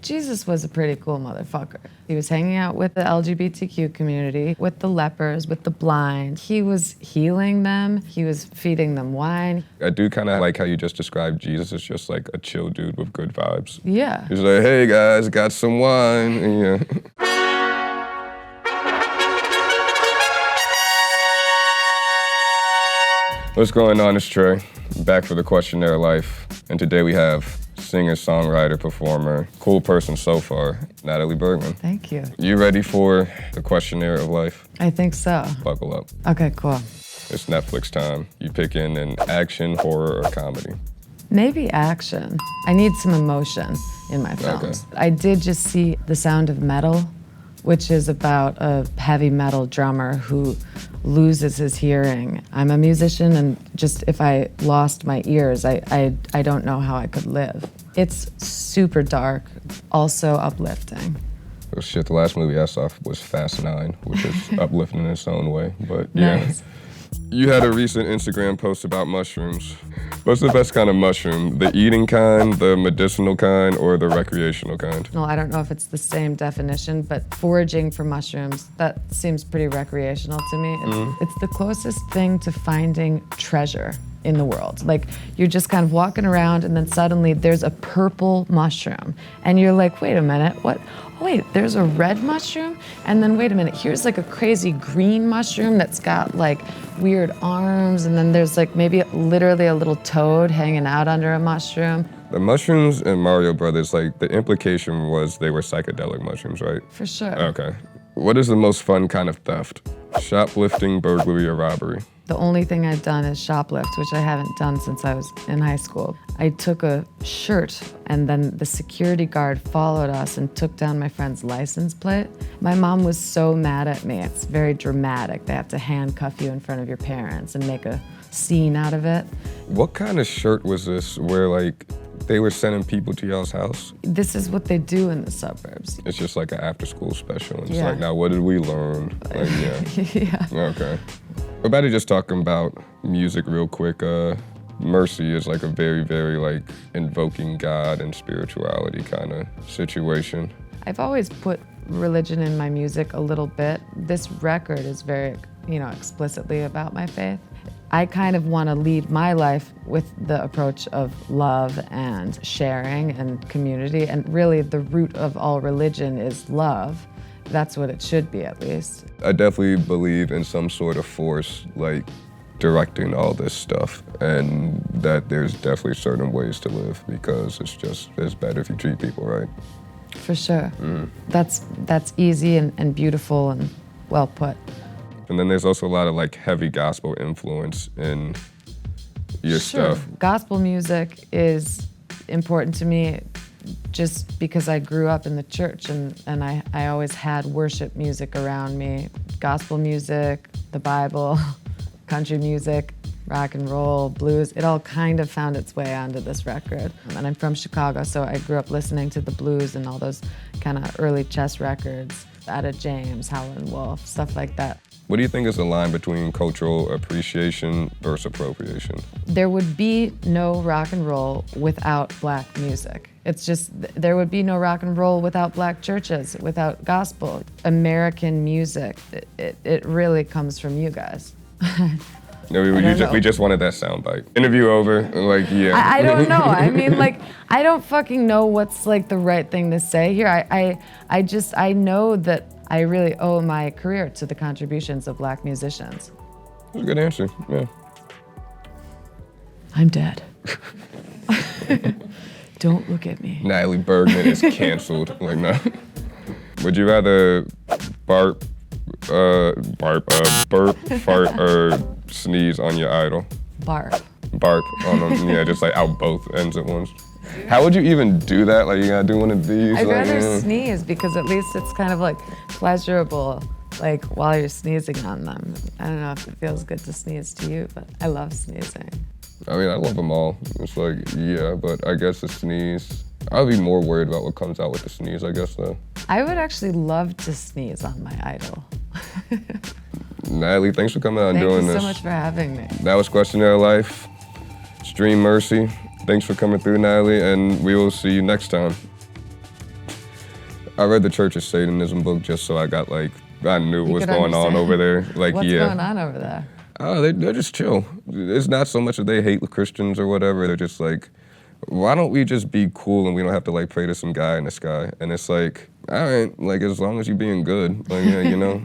Jesus was a pretty cool motherfucker. He was hanging out with the LGBTQ community, with the lepers, with the blind. He was healing them. He was feeding them wine. I do kind of like how you just described Jesus as just like a chill dude with good vibes. Yeah. He's like, hey guys, got some wine. And, yeah. What's going on? It's Trey, back for the Questionnaire Life. And today we have singer, songwriter, performer, cool person so far, Natalie Bergman. Thank you. You ready for the Questionnaire of Life? I think so. Buckle up. Okay, cool. It's Netflix time. You pick in an action, horror, or comedy. Maybe action. I need some emotion in my films. Okay. I did just see The Sound of Metal, which is about a heavy metal drummer who loses his hearing. I'm a musician, and just if I lost my ears, I don't know how I could live. It's super dark, also uplifting. Oh shit, the last movie I saw was Fast 9, which is uplifting in its own way, but yeah. Nice. You had a recent Instagram post about mushrooms. What's the best kind of mushroom? The eating kind, the medicinal kind, or the recreational kind? Well, I don't know if it's the same definition, but foraging for mushrooms, that seems pretty recreational to me. It's the closest thing to finding treasure in the world. Like, you're just kind of walking around and then suddenly there's a purple mushroom and you're like, wait a minute, what? Oh, wait, there's a red mushroom? And then wait a minute, here's like a crazy green mushroom that's got like weird arms, and then there's like maybe literally a little toad hanging out under a mushroom. The mushrooms in Mario Brothers, like the implication was they were psychedelic mushrooms, right? For sure. Okay. What is the most fun kind of theft? Shoplifting, burglary, or robbery? The only thing I've done is shoplift, which I haven't done since I was in high school. I took a shirt, and then the security guard followed us and took down my friend's license plate. My mom was so mad at me. It's very dramatic. They have to handcuff you in front of your parents and make a scene out of it. What kind of shirt was this where like they were sending people to y'all's house? This is what they do in the suburbs. It's just like an after-school special. And it's Yeah. like, now what did we learn? Like, yeah. Yeah. Okay. We're about to just talking about music real quick. Mercy is like a very, very like invoking God and spirituality kind of situation. I've always put religion in my music a little bit. This record is very, explicitly about my faith. I kind of want to lead my life with the approach of love and sharing and community, and really the root of all religion is love. That's what it should be, at least. I definitely believe in some sort of force like directing all this stuff, and that there's definitely certain ways to live because it's better if you treat people right. For sure. That's easy and beautiful and well put. And then there's also a lot of like heavy gospel influence in your stuff. Gospel music is important to me just because I grew up in the church, and I always had worship music around me. Gospel music, the Bible, country music, rock and roll, blues, it all kind of found its way onto this record. And I'm from Chicago, so I grew up listening to the blues and all those kind of early chess records, Etta James, Howlin' Wolf, stuff like that. What do you think is the line between cultural appreciation versus appropriation? There would be no rock and roll without black music. It's just, there would be no rock and roll without black churches, without gospel. American music, it really comes from you guys. No, we just wanted that soundbite. Interview over, like, yeah. I don't know. I mean, like, I don't fucking know what's like the right thing to say here. I know that I really owe my career to the contributions of black musicians. That's a good answer, yeah. I'm dead. Don't look at me. Natalie Bergman is canceled. Like, no. Would you rather burp, fart, or sneeze on your idol? Barf. Bark on them, yeah, just like out both ends at once. How would you even do that? Like, you gotta do one of these? I'd like, rather sneeze because at least it's kind of like pleasurable, like while you're sneezing on them. I don't know if it feels good to sneeze to you, but I love sneezing. I mean, I love them all. It's like, yeah, but I guess the sneeze, I'd be more worried about what comes out with the sneeze, I guess, though. I would actually love to sneeze on my idol. Natalie, thanks for coming out and doing this. Thank you so much for having me. That was Questionnaire Life. Stream Mercy. Thanks for coming through, Natalie, and we will see you next time. I read the Church of Satanism book just so I got like, I knew You what's could going on understand. over there. Like, What's yeah. going on over there? Oh, they're just chill. It's not so much that they hate Christians or whatever. They're just like, why don't we just be cool and we don't have to like pray to some guy in the sky? And it's like, all right, like as long as you're being good, like, yeah, you know.